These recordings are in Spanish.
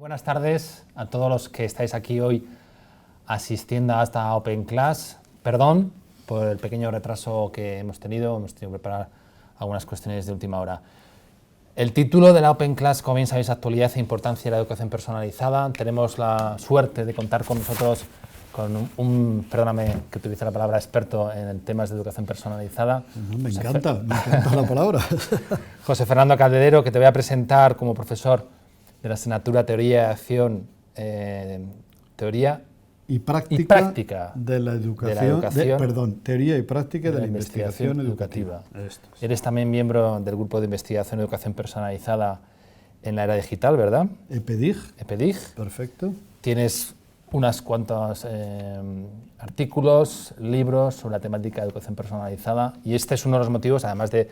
Buenas tardes a todos los que estáis aquí hoy asistiendo a esta Open Class. Perdón por el pequeño retraso que hemos tenido que preparar algunas cuestiones de última hora. El título de la Open Class, como bien sabéis, actualidad e importancia de la educación personalizada. Tenemos la suerte de contar con nosotros con perdóname que utilice la palabra experto en temas de educación personalizada. Me encanta la palabra. José Fernando Caldedero, que te voy a presentar como profesor de la asignatura Teoría y Acción, Teoría y práctica de la educación, Teoría y Práctica de la Investigación Educativa. Eres también miembro del Grupo de Investigación y Educación Personalizada en la Era Digital, ¿verdad? EPEDIG. Perfecto. Tienes unas cuantas artículos, libros sobre la temática de educación personalizada, y este es uno de los motivos, además de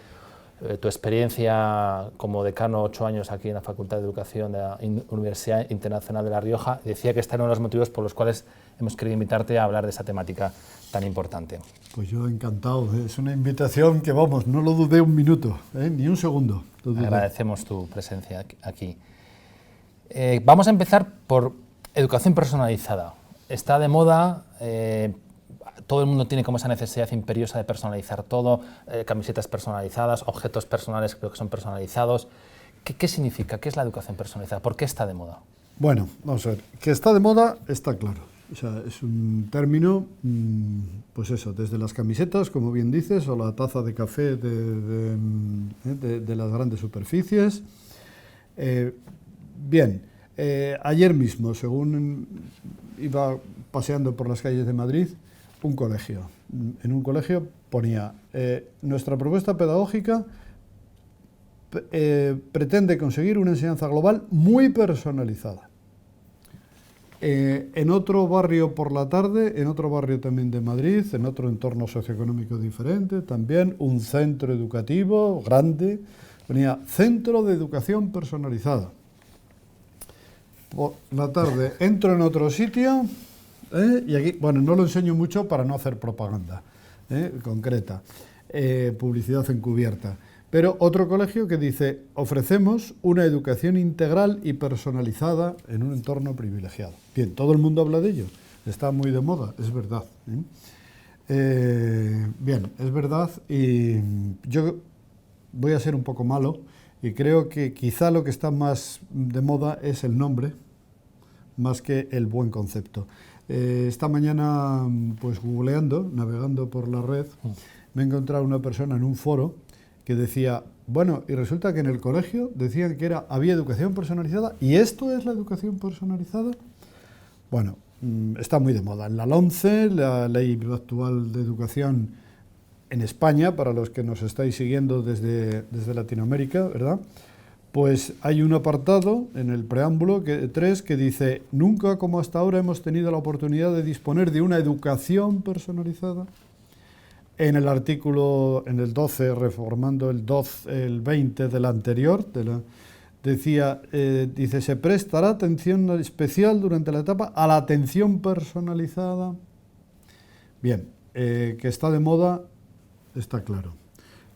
tu experiencia como decano 8 años aquí en la Facultad de Educación de la Universidad Internacional de La Rioja. Decía que este era uno de los motivos por los cuales hemos querido invitarte a hablar de esa temática tan importante. Pues yo encantado, es una invitación que, vamos, no lo dudé un minuto, ni un segundo. Agradecemos tu presencia aquí. Vamos a empezar por educación personalizada. Está de moda, todo el mundo tiene como esa necesidad imperiosa de personalizar todo, camisetas personalizadas, objetos personales que son personalizados. ¿Qué significa? ¿Qué es la educación personalizada? ¿Por qué está de moda? Bueno, vamos a ver, que está de moda está claro. O sea, es un término, pues eso, desde las camisetas, como bien dices, o la taza de café de las grandes superficies. Ayer mismo, según iba paseando por las calles de Madrid, en un colegio ponía, nuestra propuesta pedagógica pretende conseguir una enseñanza global muy personalizada. En otro barrio por la tarde, en otro barrio también de Madrid, en otro entorno socioeconómico diferente, también un centro educativo grande, ponía Centro de Educación Personalizada. Por la tarde entro en otro sitio, y aquí, bueno, no lo enseño mucho para no hacer propaganda concreta, publicidad encubierta, pero otro colegio que dice, ofrecemos una educación integral y personalizada en un entorno privilegiado. Bien, todo el mundo habla de ello, está muy de moda, es verdad. Bien, es verdad, y yo voy a ser un poco malo, y creo que quizá lo que está más de moda es el nombre, más que el buen concepto. Esta mañana, pues googleando, navegando por la red, me he encontrado una persona en un foro que decía, bueno, y resulta que en el colegio decían que había educación personalizada, ¿y esto es la educación personalizada? Bueno, está muy de moda. En la LOMCE, la Ley Actual de Educación en España, para los que nos estáis siguiendo desde Latinoamérica, ¿verdad?, pues hay un apartado en el preámbulo 3 que dice, nunca como hasta ahora hemos tenido la oportunidad de disponer de una educación personalizada. En el artículo, en el 12, reformando el 20 del anterior, dice, se prestará atención especial durante la etapa a la atención personalizada. Bien, que está de moda, está claro.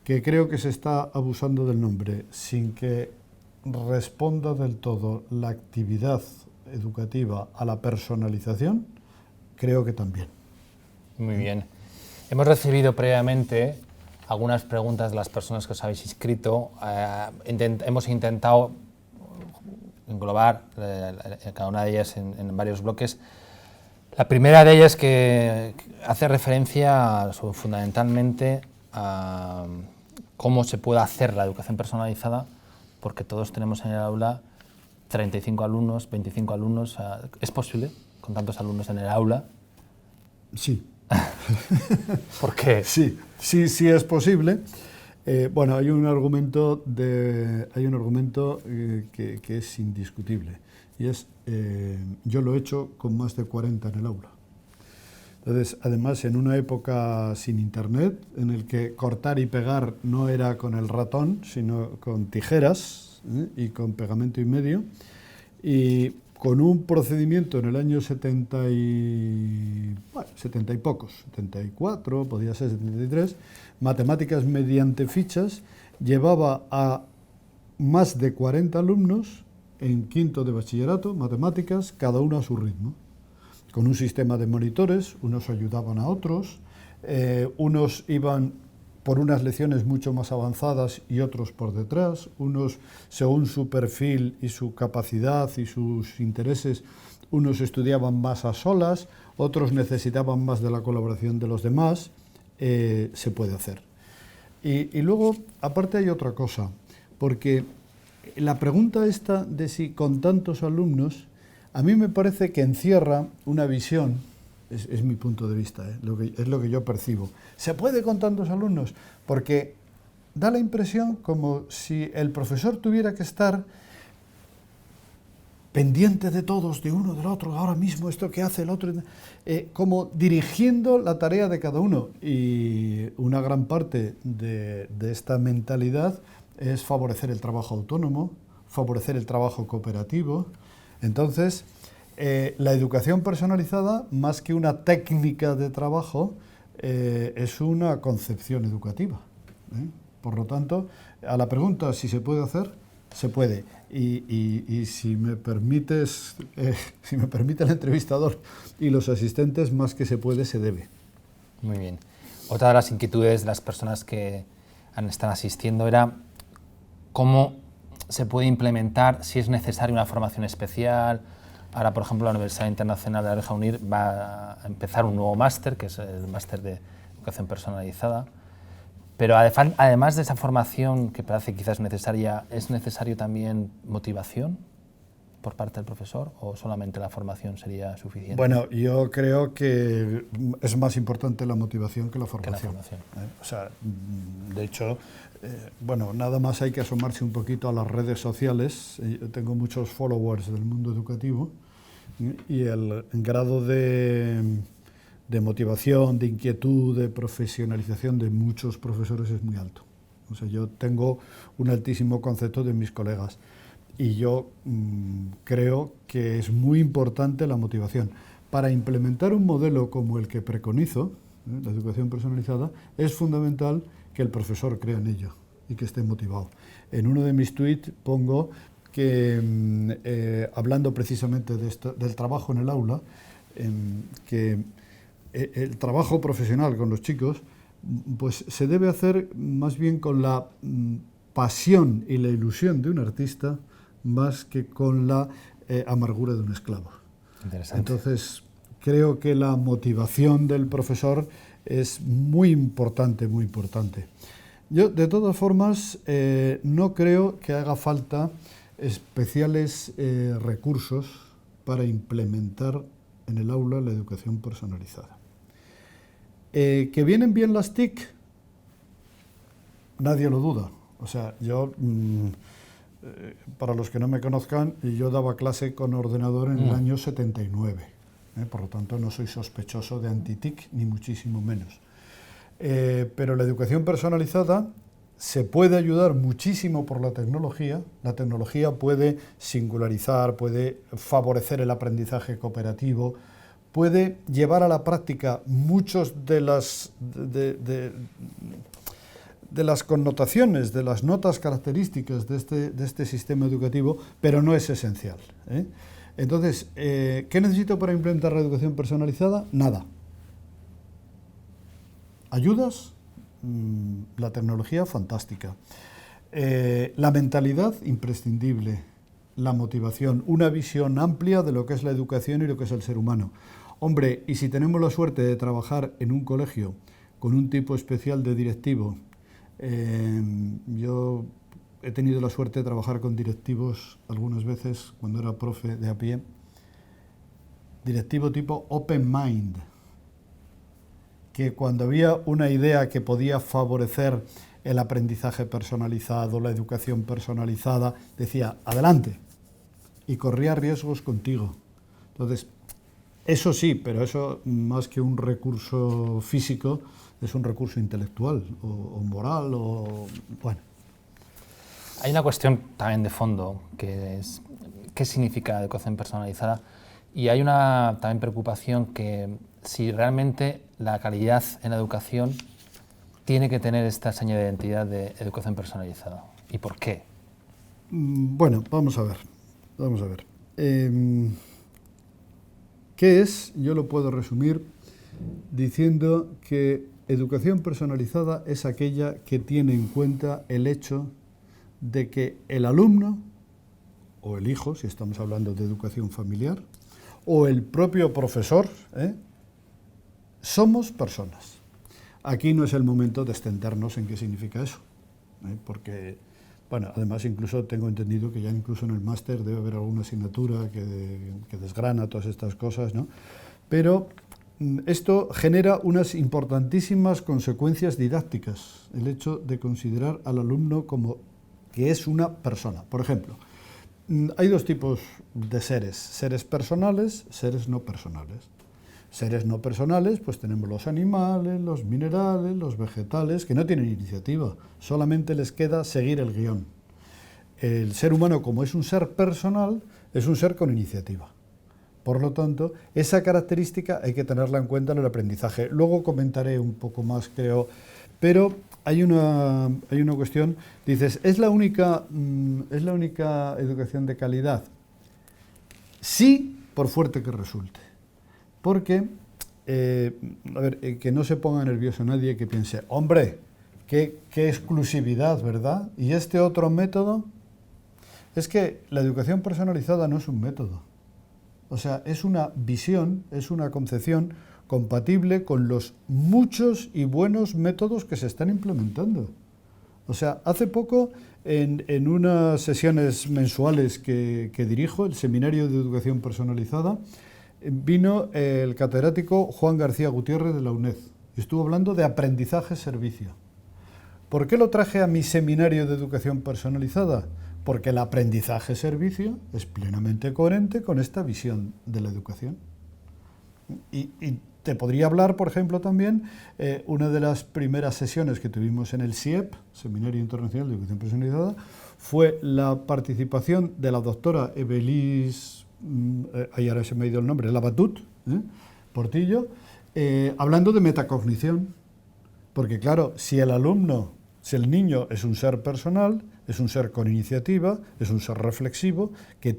Que creo que se está abusando del nombre, sin que responda del todo la actividad educativa a la personalización, creo que también. Muy bien. Hemos recibido previamente algunas preguntas de las personas que os habéis inscrito. Hemos intentado englobar cada una de ellas en varios bloques. La primera de ellas que hace referencia fundamentalmente a cómo se puede hacer la educación personalizada, porque todos tenemos en el aula 35 alumnos, 25 alumnos. ¿Es posible con tantos alumnos en el aula? Sí. ¿Por qué? Sí es posible. Bueno, hay un argumento que es indiscutible, y es, yo lo he hecho con más de 40 en el aula. Entonces, además, en una época sin internet, en el que cortar y pegar no era con el ratón, sino con tijeras y con pegamento y medio, y con un procedimiento en el año 70 y pocos, 74, podía ser 73, matemáticas mediante fichas, llevaba a más de 40 alumnos en quinto de bachillerato, matemáticas, cada uno a su ritmo, con un sistema de monitores, unos ayudaban a otros, unos iban por unas lecciones mucho más avanzadas y otros por detrás, unos según su perfil y su capacidad y sus intereses, unos estudiaban más a solas, otros necesitaban más de la colaboración de los demás, se puede hacer. Y luego, aparte hay otra cosa, porque la pregunta esta de si con tantos alumnos, a mí me parece que encierra una visión, es mi punto de vista, es lo que yo percibo. ¿Se puede con tantos alumnos? Porque da la impresión como si el profesor tuviera que estar pendiente de todos, de uno, del otro, ahora mismo esto que hace el otro, como dirigiendo la tarea de cada uno. Y una gran parte de esta mentalidad es favorecer el trabajo autónomo, favorecer el trabajo cooperativo. Entonces, la educación personalizada, más que una técnica de trabajo, es una concepción educativa. Por lo tanto, a la pregunta si se puede hacer, se puede. Y si me permites, si me permite el entrevistador y los asistentes, más que se puede, se debe. Muy bien. Otra de las inquietudes de las personas que están asistiendo era cómo se puede implementar, si es necesaria una formación especial. Ahora, por ejemplo, la Universidad Internacional de la Reja Unir va a empezar un nuevo máster, que es el máster de educación personalizada. Pero además de esa formación que parece quizás necesaria, ¿es necesario también motivación por parte del profesor o solamente la formación sería suficiente? Bueno, yo creo que es más importante la motivación que la formación. O sea, de hecho, bueno, nada más hay que asomarse un poquito a las redes sociales. Yo tengo muchos followers del mundo educativo y el grado de motivación, de inquietud, de profesionalización de muchos profesores es muy alto. O sea, yo tengo un altísimo concepto de mis colegas y yo creo que es muy importante la motivación. Para implementar un modelo como el que preconizo, la educación personalizada, es fundamental que el profesor crea en ello y que esté motivado. En uno de mis tweets pongo que, hablando precisamente del trabajo en el aula, que el trabajo profesional con los chicos pues se debe hacer más bien con la pasión y la ilusión de un artista más que con la amargura de un esclavo. Interesante. Entonces, creo que la motivación del profesor es muy importante, muy importante. Yo, de todas formas, no creo que haga falta especiales recursos para implementar en el aula la educación personalizada. ¿Que vienen bien las TIC? Nadie lo duda. O sea, yo, para los que no me conozcan, yo daba clase con ordenador en el año 79. Por lo tanto, no soy sospechoso de anti-TIC, ni muchísimo menos. Pero la educación personalizada se puede ayudar muchísimo por la tecnología. La tecnología puede singularizar, puede favorecer el aprendizaje cooperativo, puede llevar a la práctica muchos de las connotaciones, de las notas características de este sistema educativo, pero no es esencial. Entonces, ¿qué necesito para implementar la educación personalizada? Nada. ¿Ayudas? La tecnología, fantástica. La mentalidad, imprescindible. La motivación, una visión amplia de lo que es la educación y lo que es el ser humano. Hombre, y si tenemos la suerte de trabajar en un colegio con un tipo especial de directivo, yo he tenido la suerte de trabajar con directivos algunas veces cuando era profe de a pie, directivo tipo open mind, que cuando había una idea que podía favorecer el aprendizaje personalizado, la educación personalizada, decía, adelante, y corría riesgos contigo. Entonces, eso sí, pero eso más que un recurso físico, es un recurso intelectual o moral, o bueno. Hay una cuestión también de fondo, que es qué significa la educación personalizada, y hay una también preocupación que si realmente la calidad en la educación tiene que tener esta seña de identidad de educación personalizada. ¿Y por qué? Bueno, vamos a ver. Vamos a ver. ¿Qué es? Yo lo puedo resumir diciendo que educación personalizada es aquella que tiene en cuenta el hecho de que el alumno, o el hijo, si estamos hablando de educación familiar, o el propio profesor, somos personas. Aquí no es el momento de extendernos en qué significa eso, porque, bueno, además incluso tengo entendido que ya incluso en el máster debe haber alguna asignatura que desgrana todas estas cosas, ¿no? Pero esto genera unas importantísimas consecuencias didácticas, el hecho de considerar al alumno como que es una persona. Por ejemplo, hay dos tipos de seres personales, seres no personales. Seres no personales, pues tenemos los animales, los minerales, los vegetales, que no tienen iniciativa, solamente les queda seguir el guión. El ser humano, como es un ser personal, es un ser con iniciativa. Por lo tanto, esa característica hay que tenerla en cuenta en el aprendizaje. Luego comentaré un poco más, creo, pero hay una cuestión, dices, ¿es la única educación de calidad? Sí, por fuerte que resulte. Porque, a ver, que no se ponga nervioso nadie que piense, hombre, qué exclusividad, ¿verdad? ¿Y este otro método? Es que la educación personalizada no es un método. O sea, es una visión, es una concepción compatible con los muchos y buenos métodos que se están implementando. O sea, hace poco, en unas sesiones mensuales que dirijo, el Seminario de Educación Personalizada, vino el catedrático Juan García Gutiérrez de la UNED y estuvo hablando de aprendizaje-servicio. ¿Por qué lo traje a mi Seminario de Educación Personalizada? Porque el aprendizaje-servicio es plenamente coherente con esta visión de la educación. Y te podría hablar, por ejemplo, también, una de las primeras sesiones que tuvimos en el SIEP, Seminario Internacional de Educación Personalizada, fue la participación de la doctora Evelis, ahí ahora se me ha ido el nombre, Labatut, Portillo, hablando de metacognición. Porque claro, si el niño es un ser personal, es un ser con iniciativa, es un ser reflexivo, que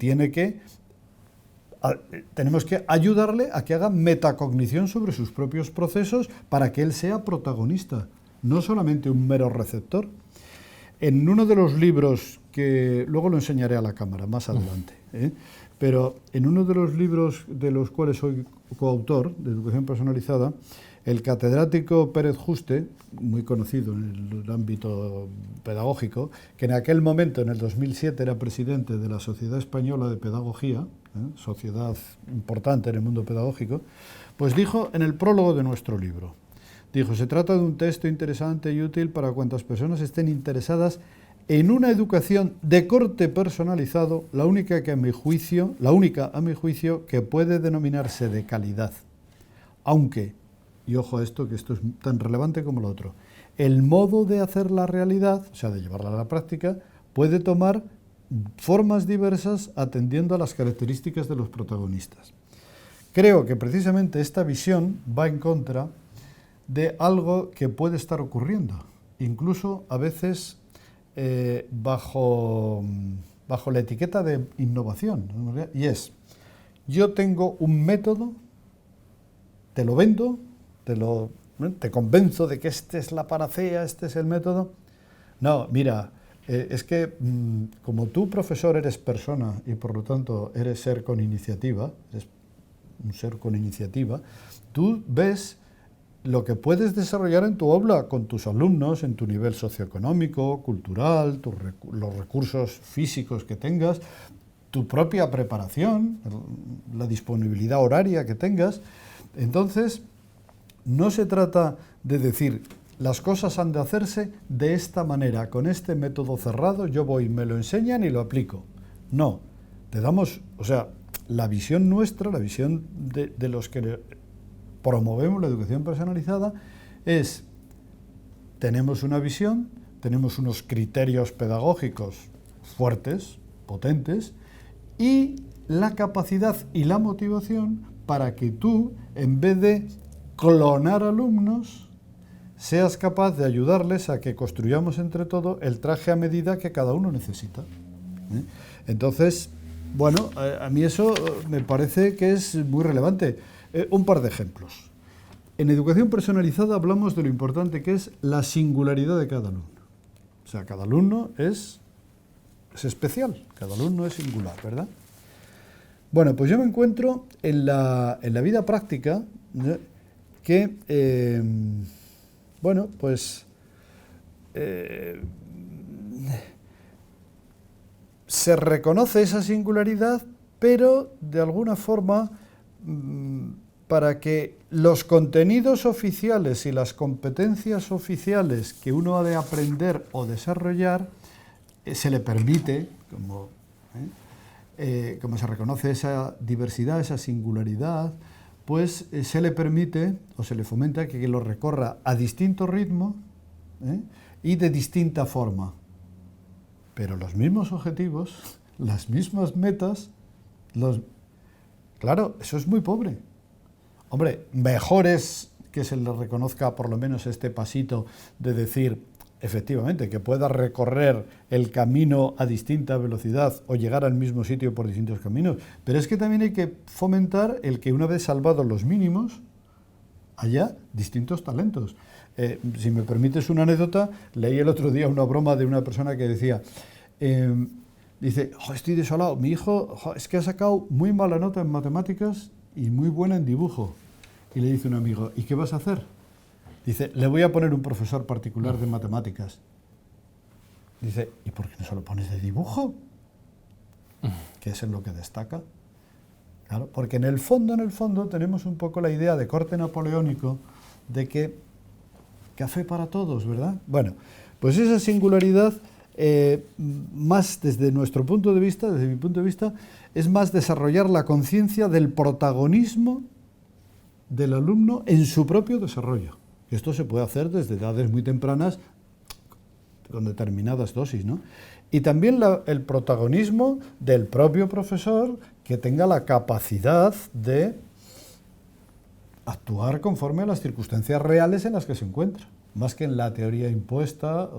tenemos que ayudarle a que haga metacognición sobre sus propios procesos para que él sea protagonista, no solamente un mero receptor. En uno de los libros, que luego lo enseñaré a la cámara más adelante, pero en uno de los libros de los cuales soy coautor, de Educación Personalizada, el catedrático Pérez Juste, muy conocido en el ámbito pedagógico, que en aquel momento, en el 2007, era presidente de la Sociedad Española de Pedagogía, sociedad importante en el mundo pedagógico, pues dijo en el prólogo de nuestro libro, dijo, se trata de un texto interesante y útil para cuantas personas estén interesadas en una educación de corte personalizado, la única a mi juicio, que puede denominarse de calidad. Aunque, y ojo a esto, que esto es tan relevante como lo otro, el modo de hacer la realidad, o sea, de llevarla a la práctica, puede tomar formas diversas atendiendo a las características de los protagonistas. Creo que precisamente esta visión va en contra de algo que puede estar ocurriendo, incluso a veces bajo la etiqueta de innovación, ¿no? Y es, yo tengo un método, te lo vendo, te convenzo de que esta es la panacea, este es el método. No, mira, es que como tú, profesor, eres persona y por lo tanto eres ser con iniciativa, eres un ser con iniciativa, tú ves lo que puedes desarrollar en tu aula con tus alumnos, en tu nivel socioeconómico, cultural, los recursos físicos que tengas, tu propia preparación, la disponibilidad horaria que tengas. Entonces, no se trata de decir, las cosas han de hacerse de esta manera, con este método cerrado, yo voy, me lo enseñan y lo aplico. No, te damos, o sea, la visión nuestra, la visión de los que promovemos la educación personalizada es, tenemos una visión, tenemos unos criterios pedagógicos fuertes, potentes, y la capacidad y la motivación para que tú, en vez de clonar alumnos, seas capaz de ayudarles a que construyamos entre todos el traje a medida que cada uno necesita. Entonces, Bueno, a mí eso me parece que es muy relevante. Un par de ejemplos. En educación personalizada hablamos de lo importante que es la singularidad de cada alumno. O sea, cada alumno es especial, cada alumno es singular, ¿verdad? Bueno, pues yo me encuentro en la vida práctica, ¿no?, que, bueno, pues se reconoce esa singularidad, pero de alguna forma, para que los contenidos oficiales y las competencias oficiales que uno ha de aprender o desarrollar, se le permite, como se reconoce esa diversidad, esa singularidad, pues se le permite o se le fomenta que lo recorra a distinto ritmo y de distinta forma. Pero los mismos objetivos, las mismas metas, claro, eso es muy pobre. Hombre, mejor es que se le reconozca por lo menos este pasito de decir, efectivamente, que pueda recorrer el camino a distinta velocidad o llegar al mismo sitio por distintos caminos. Pero es que también hay que fomentar el que, una vez salvados los mínimos, haya distintos talentos. Si me permites una anécdota, leí el otro día una broma de una persona que decía, dice, estoy desolado, mi hijo es que ha sacado muy mala nota en matemáticas y muy buena en dibujo. Y le dice un amigo, ¿y qué vas a hacer? Dice, le voy a poner un profesor particular de matemáticas. Dice, ¿y por qué no se lo pones de dibujo? Que es en lo que destaca. Claro, porque en el fondo tenemos un poco la idea de corte napoleónico de que café para todos, ¿verdad? Bueno, pues esa singularidad, más desde nuestro punto de vista, desde mi punto de vista, es más desarrollar la conciencia del protagonismo del alumno en su propio desarrollo. Esto se puede hacer desde edades muy tempranas con determinadas dosis, ¿no? Y también el protagonismo del propio profesor, que tenga la capacidad de actuar conforme a las circunstancias reales en las que se encuentra, más que en la teoría impuesta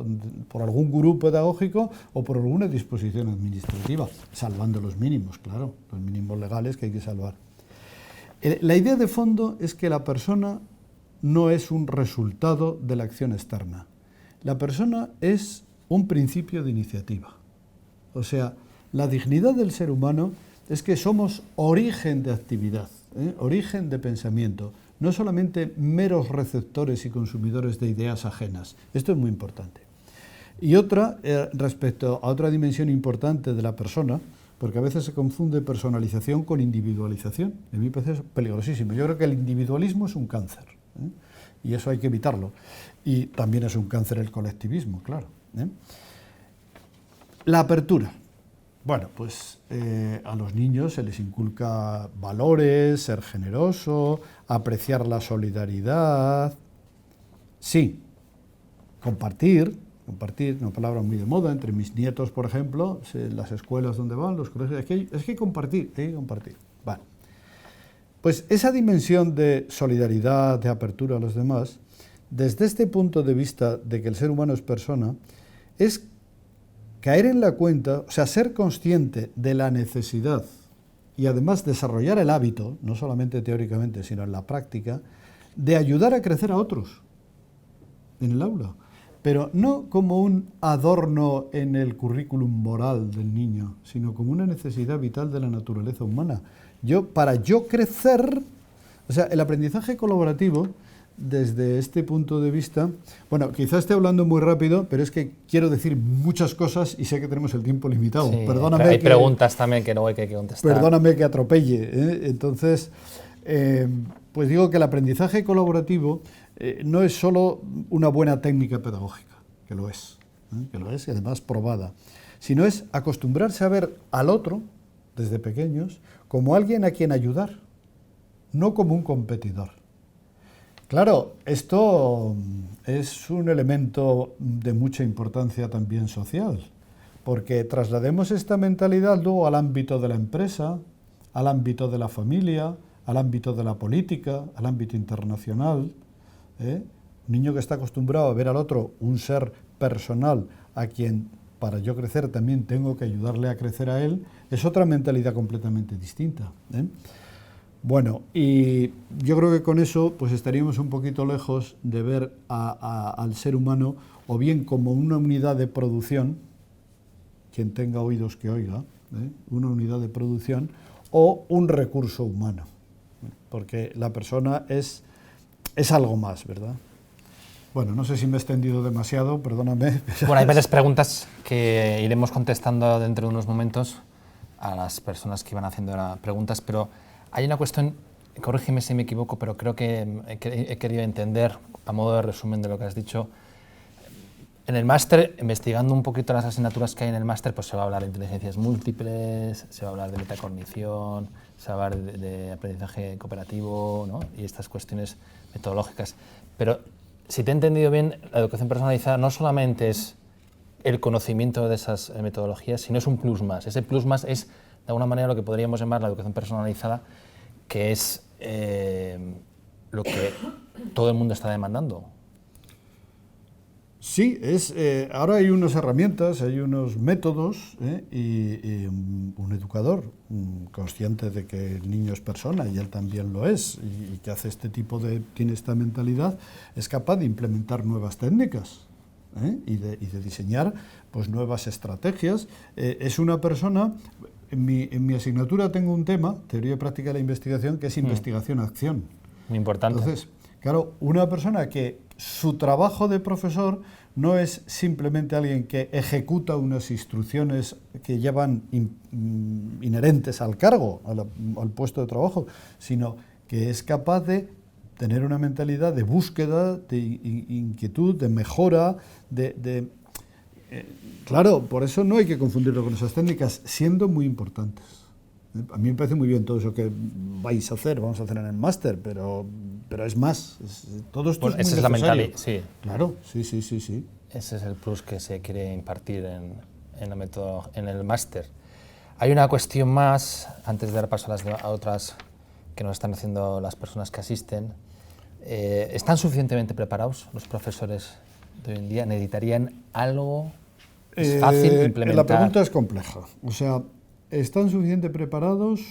por algún gurú pedagógico o por alguna disposición administrativa, salvando los mínimos, claro, los mínimos legales que hay que salvar. La idea de fondo es que la persona no es un resultado de la acción externa. La persona es un principio de iniciativa. O sea, la dignidad del ser humano es que somos origen de actividad, origen de pensamiento, no solamente meros receptores y consumidores de ideas ajenas. Esto es muy importante. Y otra, respecto a otra dimensión importante de la persona, porque a veces se confunde personalización con individualización. A mí me parece peligrosísimo. Yo creo que el individualismo es un cáncer, y eso hay que evitarlo. Y también es un cáncer el colectivismo, claro. La apertura. Bueno, pues a los niños se les inculca valores, ser generoso, apreciar la solidaridad. Sí, compartir, una palabra muy de moda entre mis nietos, por ejemplo, las escuelas donde van, los colegios, es que hay que compartir, Vale. Pues esa dimensión de solidaridad, de apertura a los demás, desde este punto de vista de que el ser humano es persona, es caer en la cuenta, o sea, ser consciente de la necesidad y además desarrollar el hábito, no solamente teóricamente, sino en la práctica, de ayudar a crecer a otros en el aula, pero no como un adorno en el currículum moral del niño, sino como una necesidad vital de la naturaleza humana. Para yo crecer, o sea, el aprendizaje colaborativo, desde este punto de vista, bueno, quizás esté hablando muy rápido, pero es que quiero decir muchas cosas y sé que tenemos el tiempo limitado. Sí, perdóname, hay preguntas también que no hay que contestar. Perdóname que atropelle, Entonces, pues digo que el aprendizaje colaborativo no es solo una buena técnica pedagógica, que lo es y además probada, sino es acostumbrarse a ver al otro, desde pequeños, como alguien a quien ayudar, no como un competidor. Claro, esto es un elemento de mucha importancia también social, porque traslademos esta mentalidad luego al ámbito de la empresa, al ámbito de la familia, al ámbito de la política, al ámbito internacional. Un niño que está acostumbrado a ver al otro un ser personal a quien para yo crecer también tengo que ayudarle a crecer a él, es otra mentalidad completamente distinta, ¿eh? Bueno, y yo creo que con eso pues estaríamos un poquito lejos de ver al ser humano o bien como una unidad de producción, quien tenga oídos que oiga, ¿eh? Una unidad de producción, o un recurso humano, porque la persona es algo más, ¿verdad? Bueno, no sé si me he extendido demasiado, perdóname. Bueno, hay varias preguntas que iremos contestando dentro de unos momentos a las personas que iban haciendo preguntas, pero hay una cuestión, corrígeme si me equivoco, pero creo que he querido entender, a modo de resumen de lo que has dicho. En el máster, investigando un poquito las asignaturas que hay en el máster, pues se va a hablar de inteligencias múltiples, se va a hablar de metacognición, se va a hablar de aprendizaje cooperativo, ¿no? Y estas cuestiones metodológicas. Pero si te he entendido bien, la educación personalizada no solamente es el conocimiento de esas metodologías, sino es un plus más. Ese plus más es, de alguna manera, lo que podríamos llamar la educación personalizada, que es lo que todo el mundo está demandando. Sí, ahora hay unas herramientas, hay unos métodos, y un educador consciente de que el niño es persona y él también lo es, y que hace tiene esta mentalidad, es capaz de implementar nuevas técnicas, y de diseñar pues nuevas estrategias. Es una persona, en mi asignatura tengo un tema, teoría y práctica de la investigación, que es investigación-acción. Muy importante. Entonces, claro, una persona que su trabajo de profesor no es simplemente alguien que ejecuta unas instrucciones que llevan inherentes al cargo, al puesto de trabajo, sino que es capaz de tener una mentalidad de búsqueda, de inquietud, de mejora, claro, por eso no hay que confundirlo con esas técnicas, siendo muy importantes. A mí me parece muy bien todo eso que vamos a hacer en el máster, pero es más, todo esto es muy esa es la necesario. mentalidad, sí. Claro, sí. Ese es el plus que se quiere impartir en el máster. Hay una cuestión más, antes de dar paso a otras que nos están haciendo las personas que asisten. ¿Están suficientemente preparados los profesores de hoy en día? ¿Necesitarían algo? ¿Es fácil implementar? La pregunta es compleja. O sea, ¿están suficientemente preparados?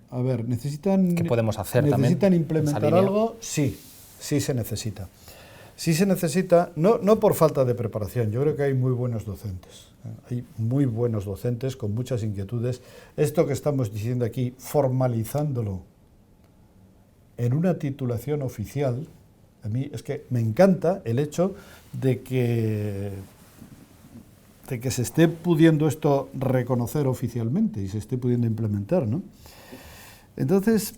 A ver, ¿necesitan... ¿Qué podemos hacer también? ¿Necesitan implementar algo? Sí se necesita. Sí se necesita, no por falta de preparación, yo creo que hay muy buenos docentes. Hay muy buenos docentes con muchas inquietudes. Esto que estamos diciendo aquí, formalizándolo en una titulación oficial, a mí es que me encanta el hecho de que se esté pudiendo esto reconocer oficialmente y se esté pudiendo implementar, ¿no? Entonces,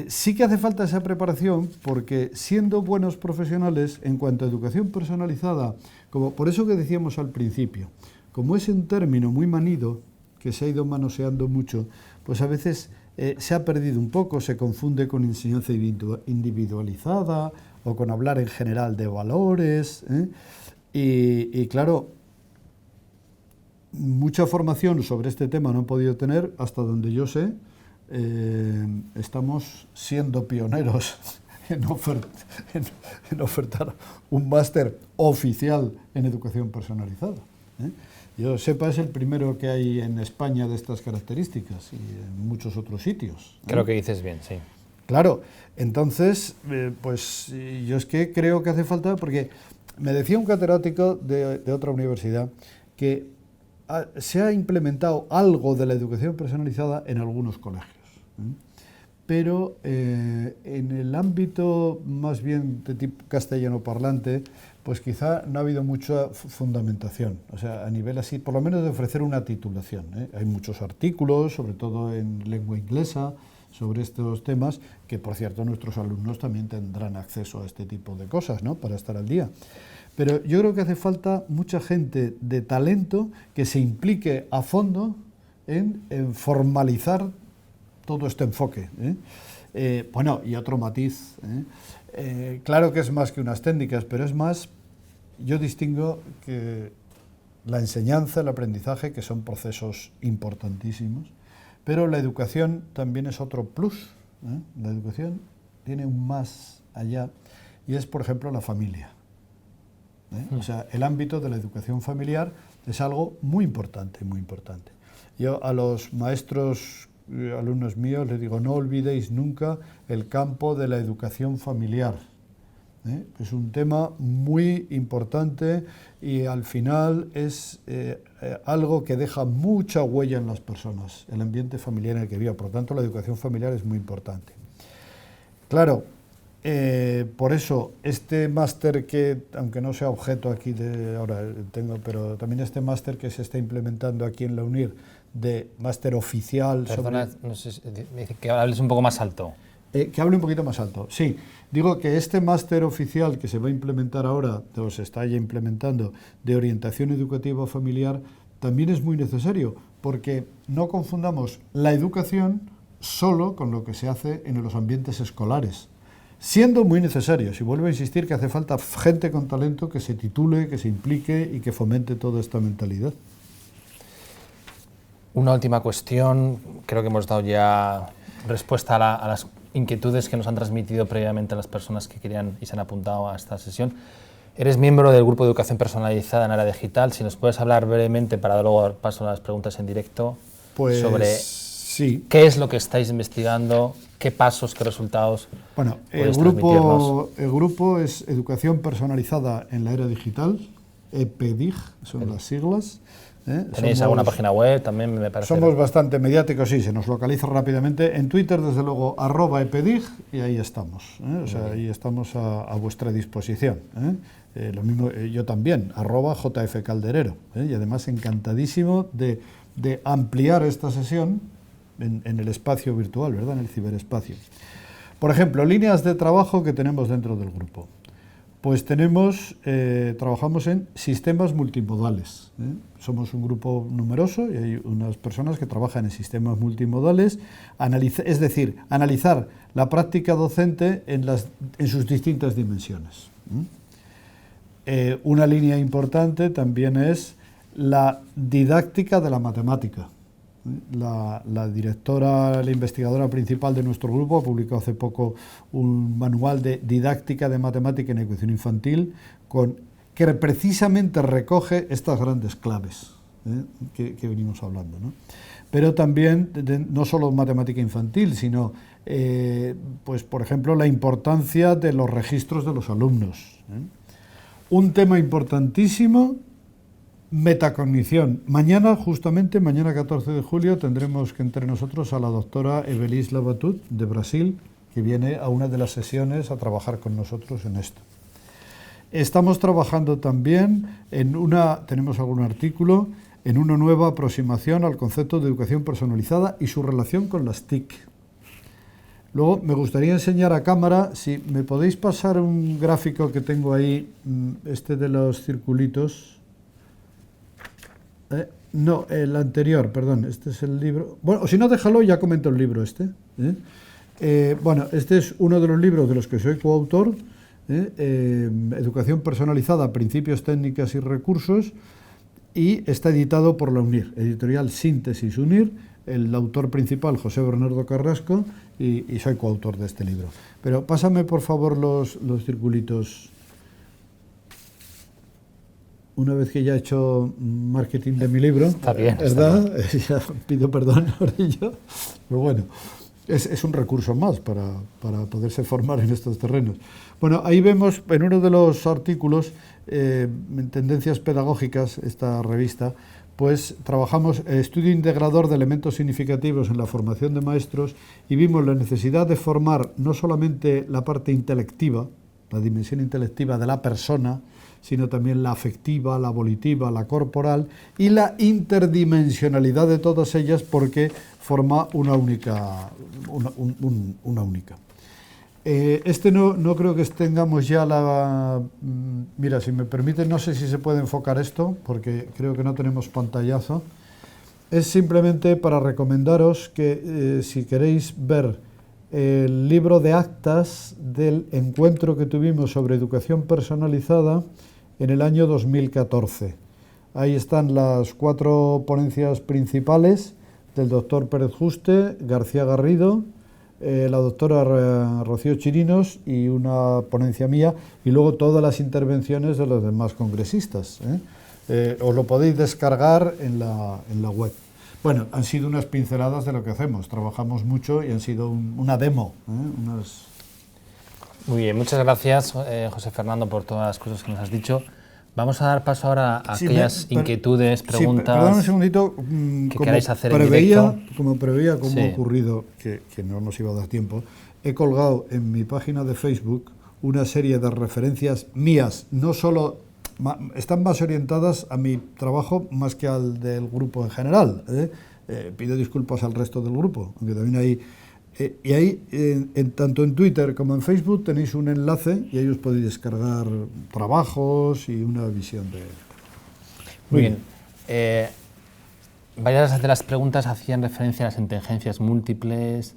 sí que hace falta esa preparación, porque siendo buenos profesionales en cuanto a educación personalizada, como por eso que decíamos al principio, como es un término muy manido, que se ha ido manoseando mucho, pues a veces se ha perdido un poco, se confunde con enseñanza individualizada o con hablar en general de valores, y claro, mucha formación sobre este tema no he podido tener, hasta donde yo sé. Estamos siendo pioneros en ofertar un máster oficial en educación personalizada. Yo sepa, es el primero que hay en España de estas características y en muchos otros sitios. Creo que dices bien, sí. Claro, entonces, pues yo es que creo que hace falta, porque me decía un catedrático de otra universidad que se ha implementado algo de la educación personalizada en algunos colegios, pero en el ámbito más bien de tipo castellano parlante, pues quizá no ha habido mucha fundamentación, o sea, a nivel así, por lo menos de ofrecer una titulación. Hay muchos artículos, sobre todo en lengua inglesa, sobre estos temas, que por cierto nuestros alumnos también tendrán acceso a este tipo de cosas, ¿no?, para estar al día. Pero yo creo que hace falta mucha gente de talento que se implique a fondo en formalizar todo este enfoque. Bueno, y otro matiz. Claro que es más que unas técnicas, pero es más, yo distingo que la enseñanza, el aprendizaje, que son procesos importantísimos, pero la educación también es otro plus. La educación tiene un más allá, y es, por ejemplo, la familia. O sea, el ámbito de la educación familiar Es algo muy importante, muy importante. Yo a los maestros, alumnos míos, les digo, no olvidéis nunca el campo de la educación familiar. Es un tema muy importante y al final es algo que deja mucha huella en las personas, el ambiente familiar en el que viva. Por lo tanto, la educación familiar es muy importante. Claro, por eso este máster que, aunque no sea objeto aquí de ahora tengo, pero también este máster que se está implementando aquí en la UNIR, de máster oficial. Perdona, no sé, me dice que hables un poco más alto. Que hable un poquito más alto. Sí, digo que este máster oficial que se va a implementar ahora, o se está ya implementando, de orientación educativa familiar, también es muy necesario, porque no confundamos la educación solo con lo que se hace en los ambientes escolares, siendo muy necesario. Y vuelvo a insistir que hace falta gente con talento que se titule, que se implique y que fomente toda esta mentalidad. Una última cuestión, creo que hemos dado ya respuesta a las inquietudes que nos han transmitido previamente las personas que querían y se han apuntado a esta sesión. Eres miembro del Grupo de Educación Personalizada en Área Digital. Si nos puedes hablar brevemente, para dar luego paso a las preguntas en directo, pues, sobre sí. qué es lo que estáis investigando, qué pasos, qué resultados. Bueno, el grupo es Educación Personalizada en la Era Digital, EPEDIG, son las siglas. ¿Tenéis alguna página web? También me parece. Somos bastante mediáticos, sí, se nos localiza rápidamente. En Twitter, desde luego, @EPEDIG, y ahí estamos. O sea, ahí estamos a vuestra disposición. Lo mismo, yo también, @JFCalderero. Y además encantadísimo de ampliar esta sesión en el espacio virtual, ¿verdad? En el ciberespacio. Por ejemplo, líneas de trabajo que tenemos dentro del grupo. Pues trabajamos en sistemas multimodales. Somos un grupo numeroso y hay unas personas que trabajan en sistemas multimodales, es decir, analizar la práctica docente en sus distintas dimensiones. Una línea importante también es la didáctica de la matemática. La directora, la investigadora principal de nuestro grupo ha publicado hace poco un manual de didáctica de matemática en educación infantil que precisamente recoge estas grandes claves que venimos hablando, ¿no? Pero también no solo matemática infantil, sino, pues, por ejemplo, la importancia de los registros de los alumnos. Un tema importantísimo, metacognición. Mañana 14 de julio, tendremos que entre nosotros a la doctora Evelis Labatut, de Brasil, que viene a una de las sesiones a trabajar con nosotros en esto. Estamos trabajando también tenemos algún artículo, en una nueva aproximación al concepto de educación personalizada y su relación con las TIC. Luego, me gustaría enseñar a cámara, si me podéis pasar un gráfico que tengo ahí, de los circulitos. No, el anterior, perdón, este es el libro. Bueno, o si no, déjalo, ya comento el libro Bueno, este es uno de los libros de los que soy coautor, Educación Personalizada, Principios, Técnicas y Recursos, y está editado por la UNIR, editorial Síntesis UNIR, el autor principal, José Bernardo Carrasco, y soy coautor de este libro. Pero pásame, por favor, los circulitos. Una vez que ya he hecho marketing de mi libro, está bien, ¿verdad? Ya pido perdón por ello, pero bueno, es un recurso más para poderse formar en estos terrenos. Bueno, ahí vemos en uno de los artículos, en Tendencias Pedagógicas, esta revista, pues trabajamos estudio integrador de elementos significativos en la formación de maestros y vimos la necesidad de formar no solamente la parte intelectiva, la dimensión intelectiva de la persona, sino también la afectiva, la volitiva, la corporal y la interdimensionalidad de todas ellas, porque forma una única. No creo que tengamos ya mira, si me permiten, no sé si se puede enfocar esto, porque creo que no tenemos pantallazo. Es simplemente para recomendaros que si queréis ver el libro de actas del encuentro que tuvimos sobre educación personalizada en el año 2014. Ahí están las 4 ponencias principales del doctor Pérez Juste, García Garrido, la doctora Rocío Chirinos y una ponencia mía, y luego todas las intervenciones de los demás congresistas. os lo podéis descargar en la web. Bueno, han sido unas pinceladas de lo que hacemos. Trabajamos mucho y han sido una demo. Muy bien, muchas gracias, José Fernando, por todas las cosas que nos has dicho. Vamos a dar paso ahora a aquellas inquietudes, preguntas perdón un segundito, que queráis hacer en directo. Como preveía, como ha ocurrido, que no nos iba a dar tiempo, he colgado en mi página de Facebook una serie de referencias mías, no solo... están más orientadas a mi trabajo más que al del grupo en general. Pido disculpas al resto del grupo, aunque también hay... y ahí, tanto en Twitter como en Facebook, tenéis un enlace y ahí os podéis descargar trabajos y una visión de... Muy bien. Varias de las preguntas hacían referencia a las inteligencias múltiples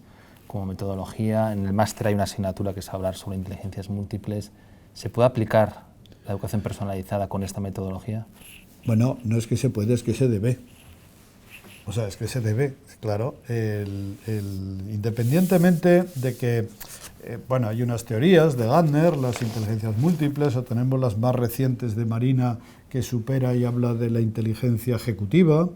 como metodología. En el máster hay una asignatura que es hablar sobre inteligencias múltiples. ¿Se puede aplicar la educación personalizada con esta metodología? Bueno, no es que se puede, es que se debe. O sea, es que se debe, claro. Independientemente de que, bueno, hay unas teorías de Gardner, las inteligencias múltiples, o tenemos las más recientes de Marina, que supera y habla de la inteligencia ejecutiva,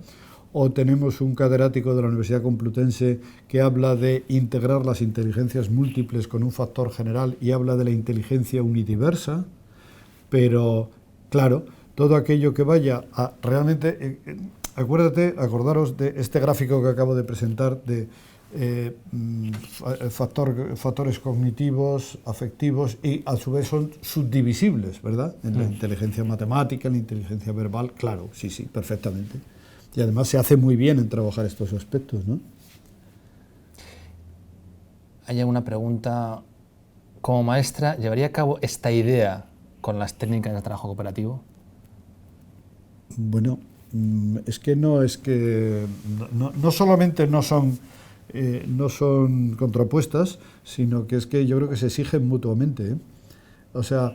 o tenemos un catedrático de la Universidad Complutense que habla de integrar las inteligencias múltiples con un factor general y habla de la inteligencia unidiversa. Pero, claro, todo aquello que vaya a realmente... acordaros de este gráfico que acabo de presentar de factores cognitivos, afectivos, y a su vez son subdivisibles, ¿verdad? En la inteligencia matemática, en la inteligencia verbal, claro, sí, perfectamente. Y además se hace muy bien en trabajar estos aspectos, ¿no? Hay una pregunta. Como maestra, ¿llevaría a cabo esta idea con las técnicas de trabajo cooperativo? Bueno, no solamente no son contrapuestas, sino que es que yo creo que se exigen mutuamente, ¿eh? O sea,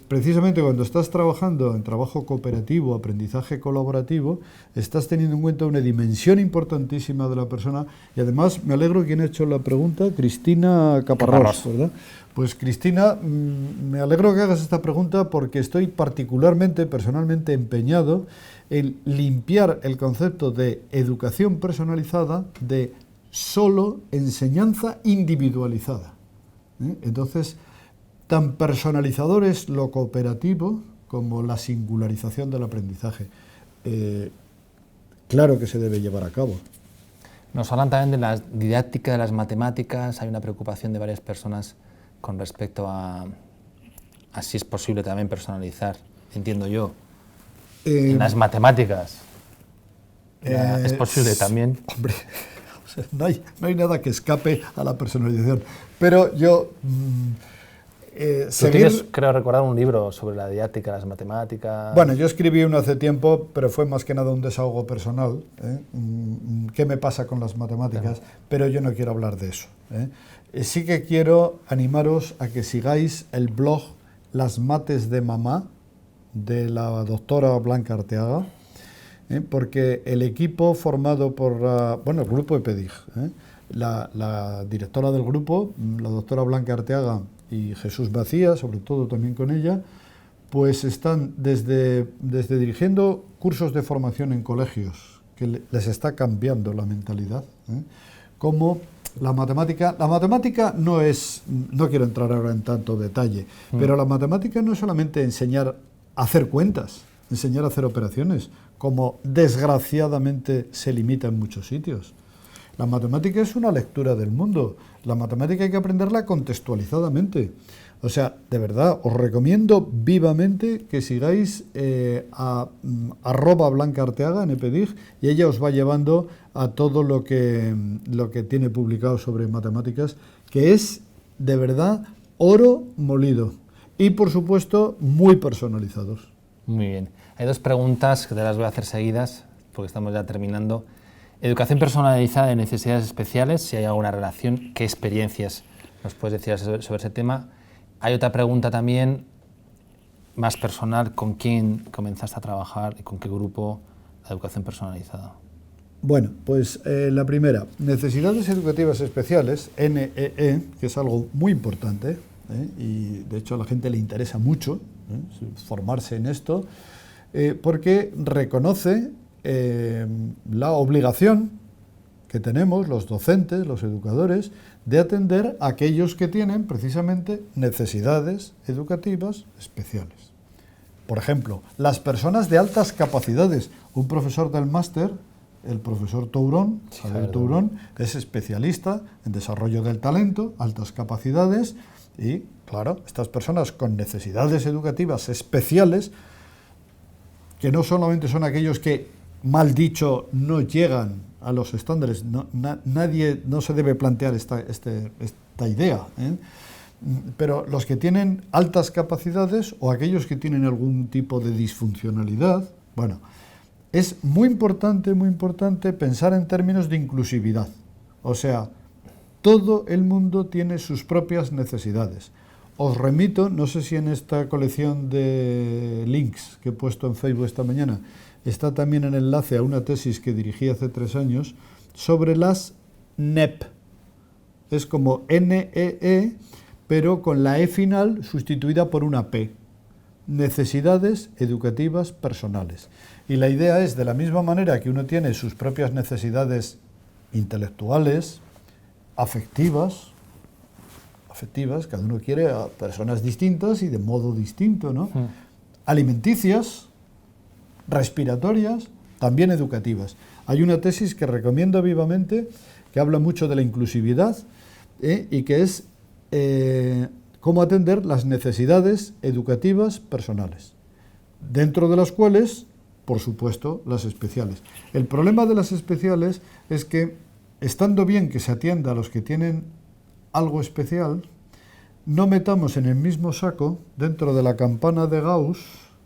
precisamente cuando estás trabajando en trabajo cooperativo, aprendizaje colaborativo, estás teniendo en cuenta una dimensión importantísima de la persona. Y además me alegro, quien ha hecho la pregunta, Cristina Caparrós, ¿verdad? Pues Cristina, me alegro que hagas esta pregunta porque estoy particularmente, personalmente empeñado en limpiar el concepto de educación personalizada de solo enseñanza individualizada, ¿eh? Entonces, tan personalizador es lo cooperativo como la singularización del aprendizaje. Claro que se debe llevar a cabo. Nos hablan también de la didáctica de las matemáticas. Hay una preocupación de varias personas con respecto a si es posible también personalizar, entiendo yo, en las matemáticas. ¿Es posible también? Hombre, o sea, no hay nada que escape a la personalización. Pero yo... Tú tienes, creo recordar, un libro sobre la didáctica de las matemáticas. Bueno, yo escribí uno hace tiempo, pero fue más que nada un desahogo personal, ¿eh? ¿Qué me pasa con las matemáticas? Claro. Pero yo no quiero hablar de eso, ¿eh? Sí que quiero animaros a que sigáis el blog Las Mates de Mamá, de la doctora Blanca Arteaga, porque el equipo formado por, el grupo EPEDIG, la directora del grupo, la doctora Blanca Arteaga, y Jesús Bacía, sobre todo también con ella, pues están desde dirigiendo cursos de formación en colegios, que les está cambiando la mentalidad, como la matemática no quiero entrar ahora en tanto detalle, pero la matemática no es solamente enseñar a hacer cuentas, enseñar a hacer operaciones, como desgraciadamente se limita en muchos sitios. La matemática es una lectura del mundo. La matemática hay que aprenderla contextualizadamente. O sea, de verdad, os recomiendo vivamente que sigáis a @Blanca Arteaga en EPEDIG, y ella os va llevando a todo lo que tiene publicado sobre matemáticas, que es, de verdad, oro molido. Y, por supuesto, muy personalizados. Muy bien. Hay dos preguntas que te las voy a hacer seguidas, porque estamos ya terminando. Educación personalizada de necesidades especiales, si hay alguna relación, ¿qué experiencias nos puedes decir sobre ese tema? Hay otra pregunta también, más personal, ¿con quién comenzaste a trabajar y con qué grupo la educación personalizada? Bueno, pues la primera, necesidades educativas especiales, NEE, que es algo muy importante, y de hecho a la gente le interesa mucho formarse en esto. porque reconoce la obligación que tenemos los docentes, los educadores, de atender a aquellos que tienen precisamente necesidades educativas especiales. Por ejemplo, las personas de altas capacidades. Un profesor del máster, el profesor Tourón, Javier Tourón, es especialista en desarrollo del talento, altas capacidades, y claro, estas personas con necesidades educativas especiales, que no solamente son aquellos que, mal dicho, no llegan a los estándares, nadie no se debe plantear esta idea, pero los que tienen altas capacidades o aquellos que tienen algún tipo de disfuncionalidad, bueno, es muy importante pensar en términos de inclusividad. O sea, todo el mundo tiene sus propias necesidades. Os remito, no sé si en esta colección de links que he puesto en Facebook esta mañana, está también el enlace a una tesis que dirigí hace 3 años sobre las NEP. Es como NEE, pero con la E final sustituida por una P. Necesidades educativas personales. Y la idea es, de la misma manera que uno tiene sus propias necesidades intelectuales, afectivas, cada uno quiere a personas distintas y de modo distinto, ¿no? Alimenticias, respiratorias, también educativas. Hay una tesis que recomiendo vivamente, que habla mucho de la inclusividad, y que es cómo atender las necesidades educativas personales, dentro de las cuales, por supuesto, las especiales. El problema de las especiales es que, estando bien que se atienda a los que tienen algo especial, no metamos en el mismo saco, dentro de la campana de Gauss,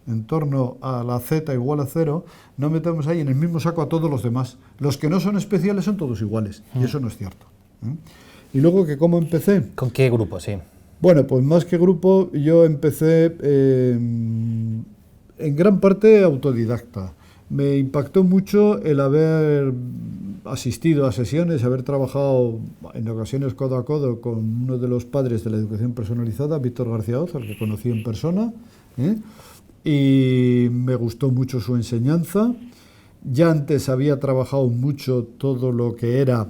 en torno a la z igual a 0, no metamos ahí en el mismo saco a todos los demás. Los que no son especiales son todos iguales, y eso no es cierto. Y luego, que ¿cómo empecé? ¿Con qué grupo, sí? Bueno, pues más que grupo, yo empecé en gran parte autodidacta. Me impactó mucho el haber asistido a sesiones, haber trabajado en ocasiones codo a codo con uno de los padres de la educación personalizada, Víctor García Oz, al que conocí en persona, y me gustó mucho su enseñanza. Ya antes había trabajado mucho todo lo que era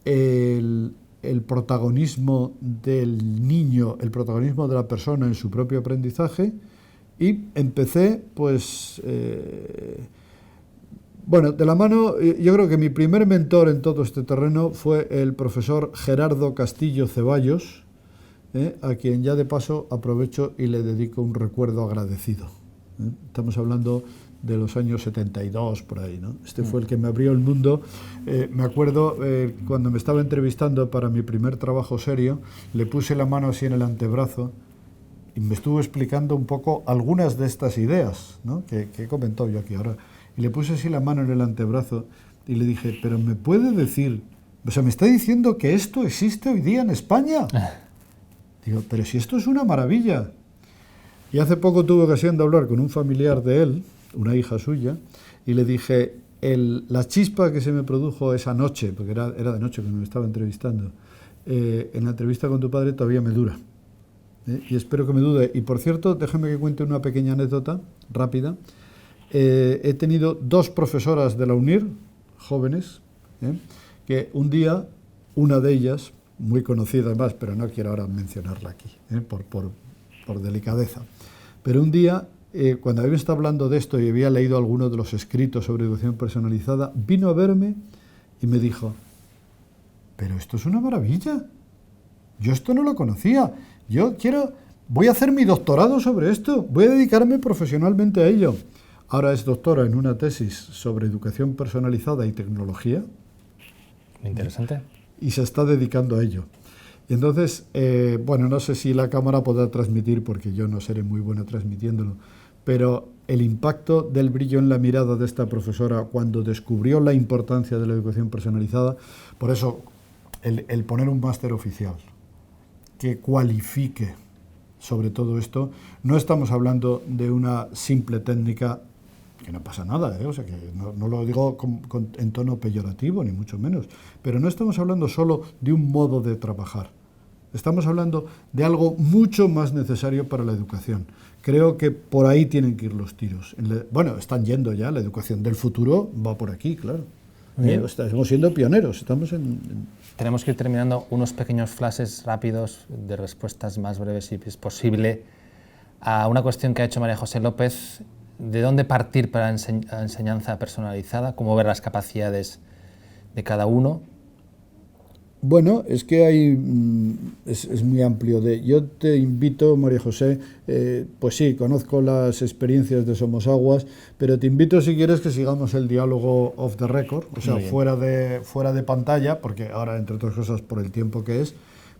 el protagonismo del niño, el protagonismo de la persona en su propio aprendizaje, y empecé, pues, bueno, de la mano, yo creo que mi primer mentor en todo este terreno fue el profesor Gerardo Castillo Ceballos, a quien ya de paso aprovecho y le dedico un recuerdo agradecido. Estamos hablando de los años 72, por ahí, ¿no? Este fue el que me abrió el mundo. Me acuerdo, cuando me estaba entrevistando para mi primer trabajo serio, le puse la mano así en el antebrazo y me estuvo explicando un poco algunas de estas ideas, ¿no?, que he comentado yo aquí ahora. Y le puse así la mano en el antebrazo y le dije, pero ¿me puede decir? O sea, me está diciendo que esto existe hoy día en España. Digo, pero si esto es una maravilla. Y hace poco tuve ocasión de hablar con un familiar de él, una hija suya, y le dije, la chispa que se me produjo esa noche, porque era de noche cuando me estaba entrevistando, en la entrevista con tu padre todavía me dura. Y espero que me dure. Y por cierto, déjame que cuente una pequeña anécdota rápida. He tenido 2 profesoras de la UNIR, jóvenes, que un día, una de ellas, muy conocida además, pero no quiero ahora mencionarla aquí, por delicadeza, pero un día, cuando había estado hablando de esto y había leído algunos de los escritos sobre educación personalizada, vino a verme y me dijo, pero esto es una maravilla, yo esto no lo conocía, voy a hacer mi doctorado sobre esto, voy a dedicarme profesionalmente a ello. Ahora es doctora en una tesis sobre educación personalizada y tecnología. Interesante. Y se está dedicando a ello. Y entonces, bueno, no sé si la cámara podrá transmitir, porque yo no seré muy bueno transmitiéndolo, pero el impacto del brillo en la mirada de esta profesora cuando descubrió la importancia de la educación personalizada, por eso el poner un máster oficial que cualifique sobre todo esto, no estamos hablando de una simple técnica, que no pasa nada, o sea, que no lo digo en tono peyorativo, ni mucho menos, pero no estamos hablando solo de un modo de trabajar. Estamos hablando de algo mucho más necesario para la educación. Creo que por ahí tienen que ir los tiros. Bueno, están yendo ya, la educación del futuro va por aquí, claro. Estamos siendo pioneros, Tenemos que ir terminando unos pequeños flashes rápidos de respuestas más breves, si es posible, a una cuestión que ha hecho María José López. ¿De dónde partir para la enseñanza personalizada? ¿Cómo ver las capacidades de cada uno? Bueno, es que es muy amplio. Yo te invito, María José, pues sí, conozco las experiencias de Somos Aguas, pero te invito, si quieres, que sigamos el diálogo off the record, o sea, fuera de pantalla, porque ahora, entre otras cosas, por el tiempo que es,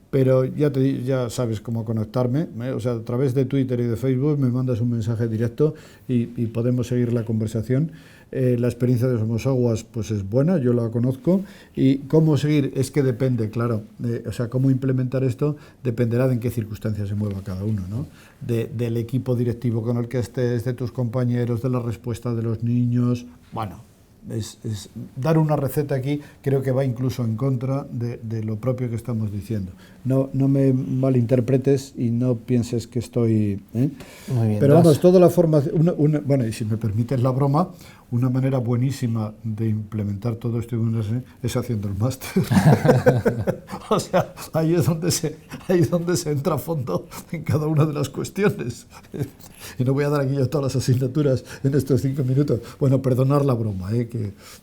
pero ya sabes cómo conectarme, o sea, a través de Twitter y de Facebook me mandas un mensaje directo y podemos seguir la conversación. La experiencia de Somos Aguas pues es buena, yo la conozco, y cómo seguir es que depende, claro, o sea, cómo implementar esto dependerá de en qué circunstancias se mueva cada uno, ¿no? Del equipo directivo con el que estés, de tus compañeros, de la respuesta de los niños. Bueno, es dar una receta aquí creo que va incluso en contra de lo propio que estamos diciendo. No me malinterpretes y no pienses que estoy... Muy bien, pero vamos, toda la formación... Bueno, y si me permites la broma, una manera buenísima de implementar todo esto es haciendo el máster. O sea, ahí es donde se entra a fondo en cada una de las cuestiones. Y no voy a dar aquí ya todas las asignaturas en estos 5 minutos. Bueno, perdonar la broma.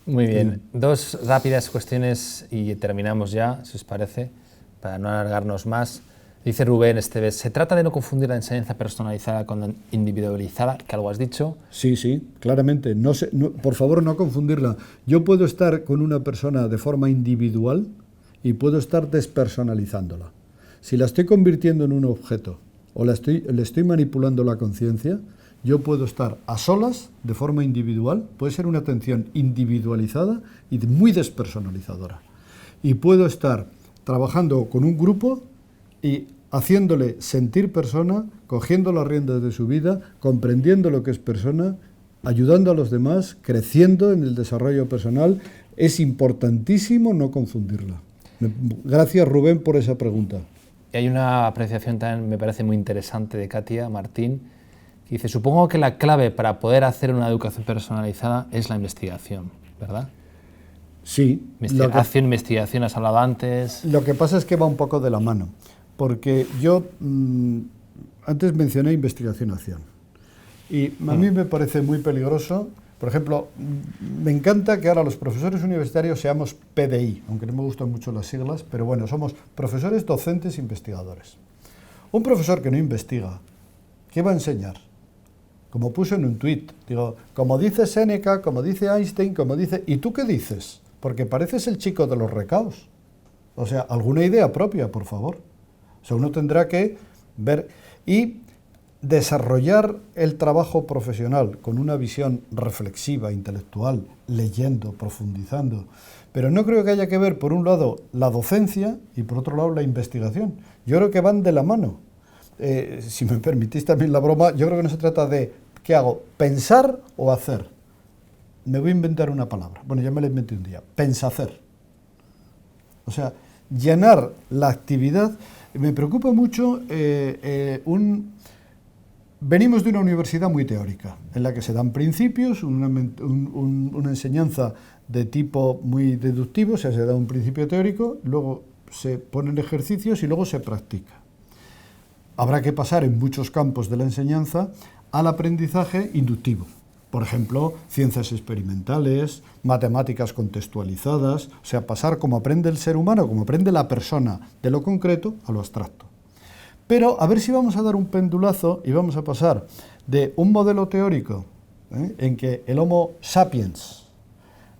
Muy bien. Dos rápidas cuestiones y terminamos ya, si os parece, para no alargarnos más. Dice Rubén Esteves, ¿se trata de no confundir la enseñanza personalizada con la individualizada, que algo has dicho? Sí, claramente. Por favor, no confundirla. Yo puedo estar con una persona de forma individual y puedo estar despersonalizándola. Si la estoy convirtiendo en un objeto o le estoy manipulando la conciencia, yo puedo estar a solas de forma individual, puede ser una atención individualizada y muy despersonalizadora. Y puedo estar trabajando con un grupo y haciéndole sentir persona, cogiendo las riendas de su vida, comprendiendo lo que es persona, ayudando a los demás, creciendo en el desarrollo personal. Es importantísimo no confundirla. Gracias, Rubén, por esa pregunta. Y hay una apreciación también, me parece muy interesante, de Katia Martín, que dice, supongo que la clave para poder hacer una educación personalizada es la investigación, ¿verdad? Sí. Investigación, has hablado antes. Lo que pasa es que va un poco de la mano, porque yo antes mencioné investigación-acción, y a mí me parece muy peligroso. Por ejemplo, me encanta que ahora los profesores universitarios seamos PDI, aunque no me gustan mucho las siglas, pero bueno, somos profesores docentes investigadores. Un profesor que no investiga, ¿qué va a enseñar? Como puse en un tuit, digo, como dice Séneca, como dice Einstein, como dice... ¿Y tú qué dices? Porque pareces el chico de los recaos. O sea, alguna idea propia, por favor. O sea, uno tendrá que ver y desarrollar el trabajo profesional con una visión reflexiva, intelectual, leyendo, profundizando. Pero no creo que haya que ver, por un lado, la docencia y por otro lado, la investigación. Yo creo que van de la mano. Si me permitís también la broma, yo creo que no se trata de, ¿qué hago? ¿Pensar o hacer? Me voy a inventar una palabra. Bueno, ya me la inventé un día. Pensacer. O sea, llenar la actividad. Me preocupa mucho venimos de una universidad muy teórica, en la que se dan principios, una enseñanza de tipo muy deductivo, o sea, se da un principio teórico, luego se ponen ejercicios y luego se practica. Habrá que pasar en muchos campos de la enseñanza al aprendizaje inductivo. Por ejemplo, ciencias experimentales, matemáticas contextualizadas, o sea, pasar como aprende el ser humano, como aprende la persona, de lo concreto a lo abstracto. Pero a ver si vamos a dar un pendulazo y vamos a pasar de un modelo teórico en que el Homo sapiens,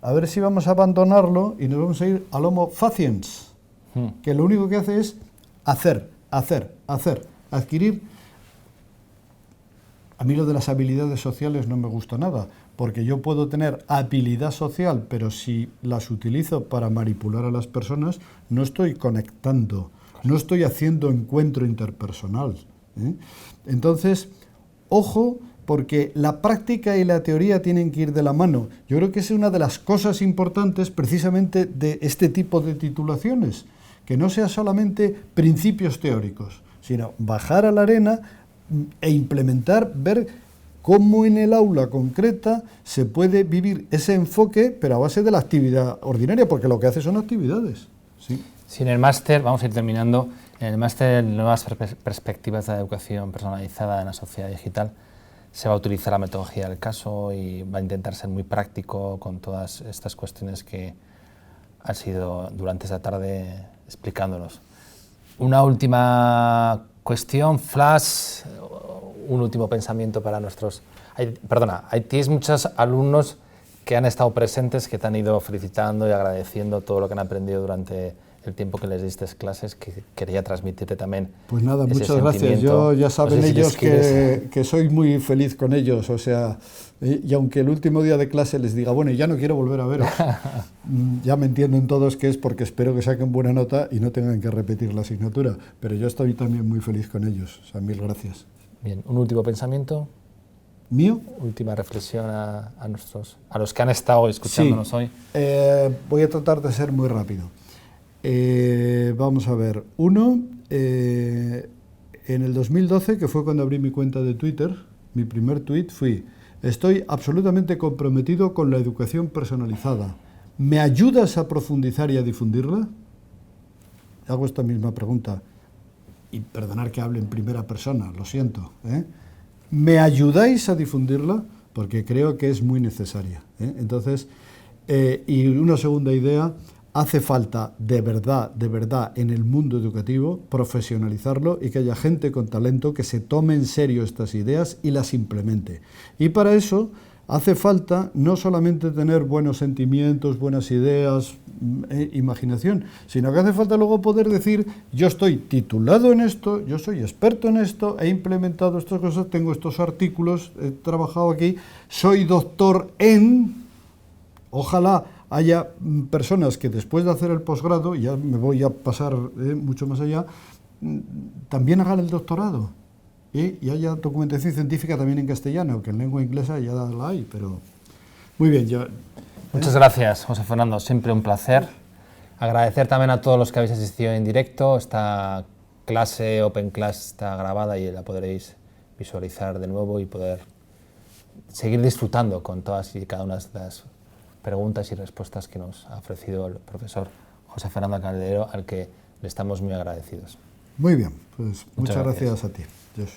a ver si vamos a abandonarlo y nos vamos a ir al Homo faciens, que lo único que hace es hacer, adquirir. A mí lo de las habilidades sociales no me gusta nada, porque yo puedo tener habilidad social, pero si las utilizo para manipular a las personas, no estoy conectando, no estoy haciendo encuentro interpersonal. Entonces, ojo, porque la práctica y la teoría tienen que ir de la mano. Yo creo que es una de las cosas importantes precisamente de este tipo de titulaciones, que no sea solamente principios teóricos, sino bajar a la arena e implementar, ver cómo en el aula concreta se puede vivir ese enfoque, pero a base de la actividad ordinaria, porque lo que hace son actividades. Sí. Sí, en el máster, vamos a ir terminando, en el máster Nuevas Perspectivas de la Educación Personalizada en la Sociedad Digital se va a utilizar la metodología del caso y va a intentar ser muy práctico con todas estas cuestiones que han sido durante esta tarde explicándonos. Una última cuestión, flash, un último pensamiento para nuestros... tienes muchos alumnos que han estado presentes, que te han ido felicitando y agradeciendo todo lo que han aprendido durante el tiempo que les diste clases, que quería transmitirte también. Pues nada, muchas gracias. Yo ya saben ellos que soy muy feliz con ellos, o sea, y aunque el último día de clase les diga, bueno, ya no quiero volver a veros, ya me entienden todos que es porque espero que saquen buena nota y no tengan que repetir la asignatura, pero yo estoy también muy feliz con ellos, o sea, mil gracias. Bien, un último pensamiento. ¿Mío? Última reflexión a los que han estado escuchándonos hoy. Voy a tratar de ser muy rápido. Vamos a ver. Uno, en el 2012, que fue cuando abrí mi cuenta de Twitter, mi primer tweet fui: estoy absolutamente comprometido con la educación personalizada. ¿Me ayudas a profundizar y a difundirla? Hago esta misma pregunta. Y perdonar que hable en primera persona, lo siento, ¿eh? ¿Me ayudáis a difundirla? Porque creo que es muy necesaria, ¿eh? Entonces, y una segunda idea, hace falta de verdad en el mundo educativo profesionalizarlo y que haya gente con talento que se tome en serio estas ideas y las implemente. Y para eso hace falta no solamente tener buenos sentimientos, buenas ideas, imaginación, sino que hace falta luego poder decir: yo estoy titulado en esto, yo soy experto en esto, he implementado estas cosas, tengo estos artículos, he trabajado aquí, soy doctor en... Ojalá haya personas que después de hacer el posgrado, y ya me voy a pasar mucho más allá, también hagan el doctorado. Y haya documentación científica también en castellano, que en lengua inglesa ya la hay, pero... Muy bien, yo... Muchas gracias, José Fernando, siempre un placer. Agradecer también a todos los que habéis asistido en directo. Esta clase, Open Class, está grabada y la podréis visualizar de nuevo y poder seguir disfrutando con todas y cada una de las preguntas y respuestas que nos ha ofrecido el profesor José Fernando Calderero, al que le estamos muy agradecidos. Muy bien, pues muchas gracias a ti, Josh.